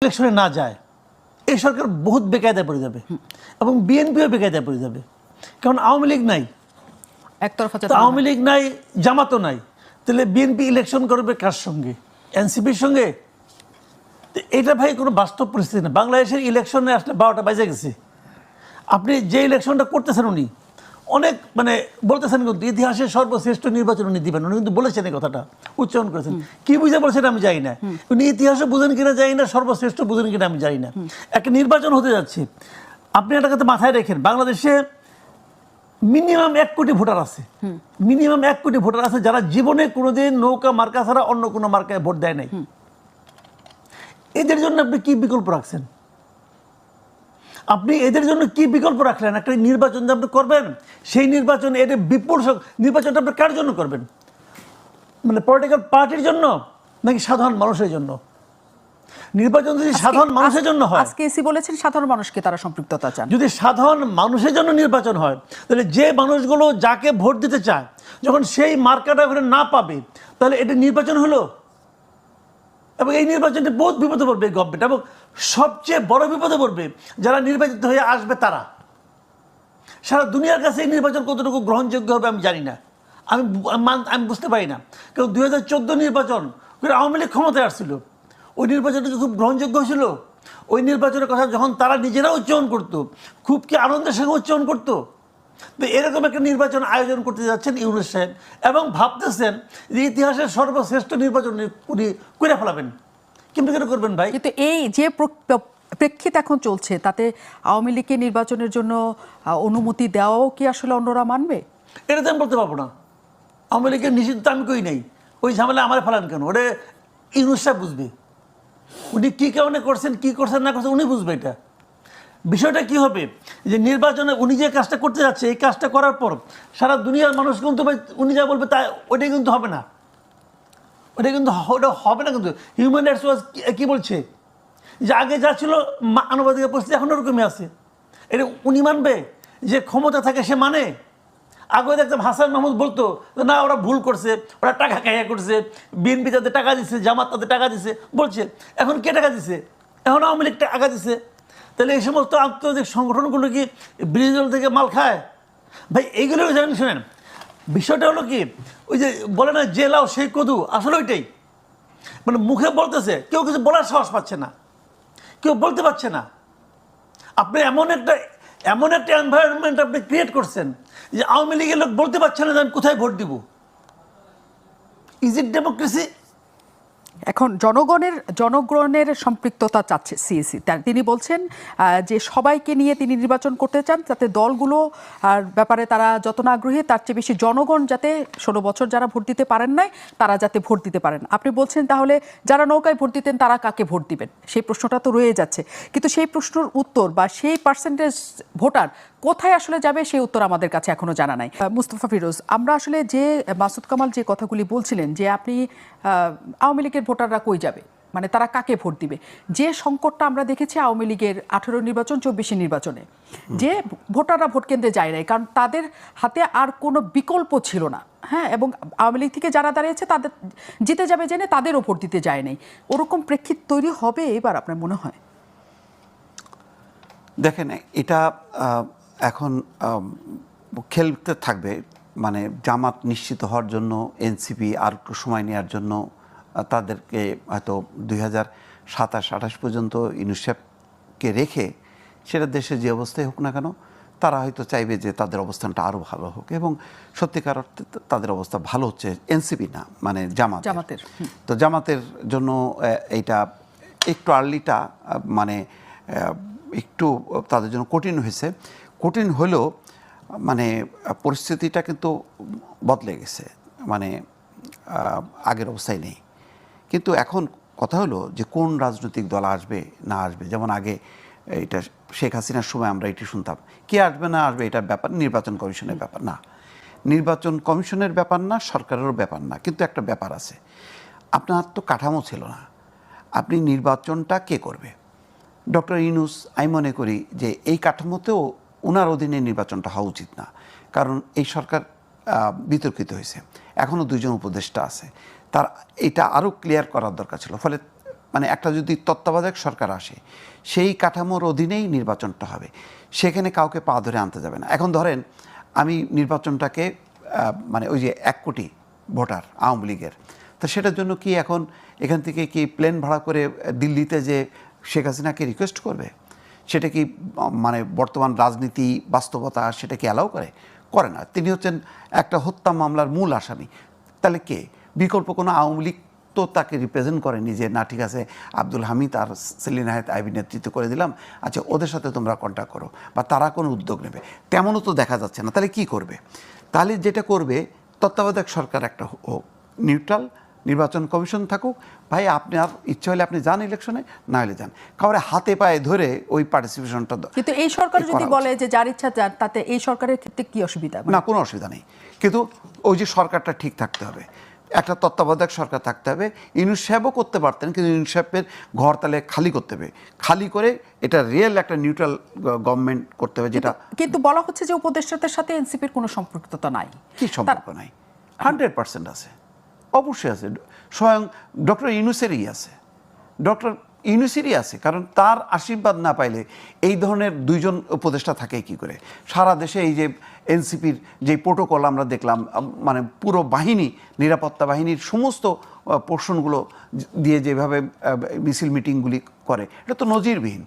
ইলেকশনে না যায়, এই সরকার বহুত বেকায়দায় পড়ে যাবে এবং বিএনপিও বেকায়দায় পড়ে যাবে। কারণ আওয়ামী লীগ নাই, একতরফা আওয়ামী লীগ নাই, জামাতও নাই, তাহলে বিএনপি ইলেকশন করবে কার সঙ্গে? এনসিপির সঙ্গে? এটা ভাই কোনো বাস্তব পরিস্থিতি না। বাংলাদেশের ইলেকশনে আসলে 12টা বাজে গেছে। আপনি যে ইলেকশনটা করতেছেন উনি অনেক মানে বলতেছেন কিন্তু ইতিহাসের সর্বশ্রেষ্ঠ নির্বাচন উনি দিবেন, উনি কিন্তু বলেছেন এই কথাটা, উচ্চারণ করেছেন। কি বুঝে বলছেন আমি জানি না, উনি ইতিহাসও বুঝেন কিনা জানি না, সর্বশ্রেষ্ঠ বুঝেন কিনা আমি জানি না। একটা নির্বাচন হতে যাচ্ছে, আপনি একটা কথা মাথায় রেখেন, বাংলাদেশে মিনিমাম 1 কোটি ভোটার আছে, মিনিমাম 1 কোটি ভোটার আছে যারা জীবনে কোনোদিন নৌকা মার্কা ছাড়া অন্য কোনো মার্কায় ভোট দেয় নাই। এদের জন্য আপনি কি বিকল্প রাখছেন? আপনি এদের জন্য কি বিকল্প রাখলেন? একটা নির্বাচন যে আপনি করবেন, সেই নির্বাচন এর বিপুল নির্বাচনটা আপনি কার জন্য করবেন? মানে পলিটিক্যাল পার্টির জন্য নাকি সাধারণ মানুষের জন্য? নির্বাচন যদি সাধারণ মানুষের জন্য হয়, আজকে এসি বলেছেন সাধারণ মানুষকে তারা সম্পৃক্ততা চান। যদি সাধারণ মানুষের জন্য নির্বাচন হয়, তাহলে যে মানুষগুলো যাকে ভোট দিতে চায় যখন সেই মার্কাটা না পাবে, তাহলে এটা নির্বাচন হলো? এবং এই নির্বাচনে বহুত বিপদে পড়বে গভর্নমেন্ট, এবং সবচেয়ে বড় বিপদে পড়বে যারা নির্বাচিত হয়ে আসবে তারা। সারা দুনিয়ার কাছে এই নির্বাচন কতটুকু গ্রহণযোগ্য হবে আমি জানি না, আমি বুঝতে পারি না। কারণ 2014 নির্বাচন আওয়ামী লীগ ক্ষমতায় আসছিল, ওই নির্বাচনটা খুব গ্রহণযোগ্য হয়েছিল? ওই নির্বাচনের কথা যখন তারা নিজেরা উচ্চারণ করতো, খুব কি আনন্দের সঙ্গে উচ্চারণ করতো? তো এরকম একটা নির্বাচন আয়োজন করতে যাচ্ছেন ইউনূস সাহেব, এবং ভাবতেছেন যে ইতিহাসের সর্বশ্রেষ্ঠ নির্বাচন উনি করে ফেলাবেন। কিন্তু কেন করবেন ভাই? কিন্তু এই যে প্রেক্ষিত এখন চলছে, তাতে আওয়ামী লীগের নির্বাচনের জন্য অনুমতি দেওয়াও কি আসলে অন্যরা মানবে? এটা তো আমি বলতে পারবো না। আওয়ামী লীগের নিষিদ্ধ আমি কই নাই, ওই ঝামেলা আমার ফেলান কেন? ওটা ইউনূস সাহেব বুঝবে, উনি কী কারণে করছেন, কী করছেন না করছেন উনি বুঝবে। এটা বিষয়টা কি হবে যে নির্বাচনে উনি যে কাজটা করতে যাচ্ছে, এই কাজটা করার পর সারা দুনিয়ার মানুষ কিন্তু উনি যা বলবে তা ওইটাই কিন্তু হবে না, ওটা কিন্তু ওটা হবে না। কিন্তু হিউম্যান রাইটস ওয়াচ কি বলছে যে আগে যা ছিল মানবাধিকার পরিস্থিতি এখন ওরকমই আছে। এটা উনি মানবে? যে ক্ষমতা থাকে সে মানে? আগে দেখতাম হাসান মাহমুদ বলতো না ওরা ভুল করছে, ওরা টাকা খাইয়া করছে, বিএনপি তাদের টাকা দিচ্ছে, জামাত তাদের টাকা দিচ্ছে বলছে। এখন কে টাকা দিছে? এখন আওয়ামী লীগ টাকা দিছে। তাহলে এই সমস্ত আন্তর্জাতিক সংগঠনগুলো কি বিরোধী দল থেকে মাল খায়? ভাই এইগুলো জানেন, শোনেন বিষয়টা হলো কি, ওই যে বলে না যে লাও সেই কদু, আসলে ওইটাই। মানে মুখে বলতেছে, কেউ কিছু বলার সাহস পাচ্ছে না, কেউ বলতে পারছে না। আপনি এমন একটা এনভায়রনমেন্ট আপনি ক্রিয়েট করছেন যে আওয়ামী লীগের লোক বলতে পারছে না যে আমি কোথায় ভোট দিব। Is it democracy? এখন জনগণের সম্পৃক্ততা চাচ্ছে সিএসি। তিনি বলছেন যে সবাইকে নিয়ে তিনি নির্বাচন করতে চান, যাতে দলগুলো আর ব্যাপারে তারা যত না আগ্রহী, তার চেয়ে বেশি জনগণ যাতে 16 বছর যারা ভোট দিতে পারেন নাই তারা যাতে ভোট দিতে পারেন। আপনি বলছেন তাহলে যারা নৌকায় ভোট দিতেন তারা কাকে ভোট দিবেন? সেই প্রশ্নটা তো রয়ে যাচ্ছে, কিন্তু সেই প্রশ্নের উত্তর বা সেই পার্সেন্টেজ ভোটার কোথায় আসলে যাবে সেই উত্তর আমাদের কাছে এখনো জানা নাই। মুস্তফা ফিরোজ, আমরা আসলে যে মাসুদ কামাল যে কথাগুলি বলছিলেন যে আপনি আওয়ামী লীগের ভোটাররা কই যাবে, মানে তারা কাকে ভোট দিবে, যে সংকটটা আমরা দেখেছি আওয়ামী লীগের 18 নির্বাচন 24 নির্বাচনে, যে ভোটাররা ভোট কেন্দ্রে যায় নাই কারণ তাদের হাতে আর কোনো বিকল্প ছিল না। হ্যাঁ, এবং আওয়ামী লীগ থেকে যারা দাঁড়িয়েছে তাদের জিতে যাবে জেনে তাদেরও ভোট দিতে যায় নাই। ওরকম প্রেক্ষিত তৈরি হবে এবার আপনার মনে হয়? দেখেন, এটা এখন খেলতে থাকবে। মানে জামাত নিশ্চিত হওয়ার জন্য এনসিপি আর একটু সময় নেওয়ার জন্য তাদেরকে হয়তো 2027-28 পর্যন্ত ইউনূস সাহেবকে রেখে, সেটা দেশের যে অবস্থায় হোক না কেন, তারা হয়তো চাইবে যে তাদের অবস্থানটা আরও ভালো হোক। এবং সত্যিকার অর্থে তাদের অবস্থা ভালো হচ্ছে, এনসিপি না, মানে জামাতের। তো জামাতের জন্য এইটা একটু আর্লিটা মানে একটু তাদের জন্য কঠিন হয়েছে। কঠিন হলেও মানে পরিস্থিতিটা কিন্তু বদলে গেছে, মানে আগের অবস্থায় নেই। কিন্তু এখন কথা হলো যে কোন রাজনৈতিক দল আসবে না আসবে। যেমন আগে এটা শেখ হাসিনার সময় আমরা এটি শুনতাম, কে আসবে না আসবে এটার ব্যাপার নির্বাচন কমিশনের ব্যাপার না, নির্বাচন কমিশনের ব্যাপার না, সরকারেরও ব্যাপার না। কিন্তু একটা ব্যাপার আছে, আপনার তো কাঠামো ছিল না, আপনি নির্বাচনটা কে করবে? ডক্টর ইউনূস, আমি মনে করি যে এই কাঠামোতেও ওনার অধীনে নির্বাচনটা হওয়া উচিত না, কারণ এই সরকার বিতর্কিত হয়েছে, এখনও 2জন উপদেষ্টা আছে, তার এটা আরও ক্লিয়ার করার দরকার ছিল। ফলে মানে একটা যদি তত্ত্বাবধায়ক সরকার আসে সেই কাঠামোর অধীনেই নির্বাচনটা হবে, সেখানে কাউকে পা ধরে আনতে যাবে না। এখন ধরেন আমি নির্বাচনটাকে মানে ওই যে 1 কোটি ভোটার আওয়ামী লীগের, তো সেটার জন্য কি এখন এখান থেকে কি প্লেন ভাড়া করে দিল্লিতে যে শেখ হাসিনাকে রিকোয়েস্ট করবে? সেটা কি মানে বর্তমান রাজনীতি বাস্তবতা সেটা কি অ্যালাউ করে না। তিনি হচ্ছেন একটা হত্যা মামলার মূল আসামি। তাহলে কে বিকল্প কোনো আওয়ামী লীগ তো তাকে রিপ্রেজেন্ট করেনি যে না ঠিক আছে আব্দুল হামিদ আর সেলিনা হায়াত আইবি নেতৃত্ব করে দিলাম, আচ্ছা ওদের সাথে তোমরা কন্ট্যাক্ট করো, বা তারা কোনো উদ্যোগ নেবে, তেমনও তো দেখা যাচ্ছে না। তাহলে কি করবে? তাহলে যেটা করবে তত্ত্বাবধায়ক সরকার একটা হোক, নিউট্রাল নির্বাচন কমিশন থাকুক, ভাই আপনার ইচ্ছা হলে আপনি যান ইলেকশনে, না হলে যান, কাউরে হাতে পায়ে ধরে ওই পার্টিসিপেশনটা। কিন্তু এই সরকার যদি বলে যে যার ইচ্ছা যান, তাতে এই সরকারের ক্ষেত্রে কি অসুবিধা? না, কোনো অসুবিধা নেই, কিন্তু ওই যে সরকারটা ঠিক থাকতে হবে, একটা তত্ত্বাবধায়ক সরকার থাকতে হবে। ইউনূস সাহেবও করতে পারতেন, কিন্তু ইউনূস সাহেবের ঘর তাহলে খালি করতে হবে, খালি করে এটা রিয়েল একটা নিউট্রাল গভর্নমেন্ট করতে হবে। যেটা কিন্তু বলা হচ্ছে যে উপদেষ্টাদের সাথে এনসিপির কোনো সম্পৃক্ততা নাই। কি সম্পর্ক নাই? 100% আছে, অবশ্যই আছে। স্বয়ং ডক্টর ইউনূসেরই আছে, ডক্টর ইউনূসেরই আছে, কারণ তার আশীর্বাদ না পাইলে এই ধরনের দুইজন উপদেষ্টা থাকে কি করে? সারা দেশে এই যে এনসিপির যে প্রোটোকল আমরা দেখলাম, মানে পুরো বাহিনী, নিরাপত্তা বাহিনীর সমস্ত পোর্শনগুলো দিয়ে যেভাবে মিছিল মিটিংগুলি করে, এটা তো নজিরবিহীন।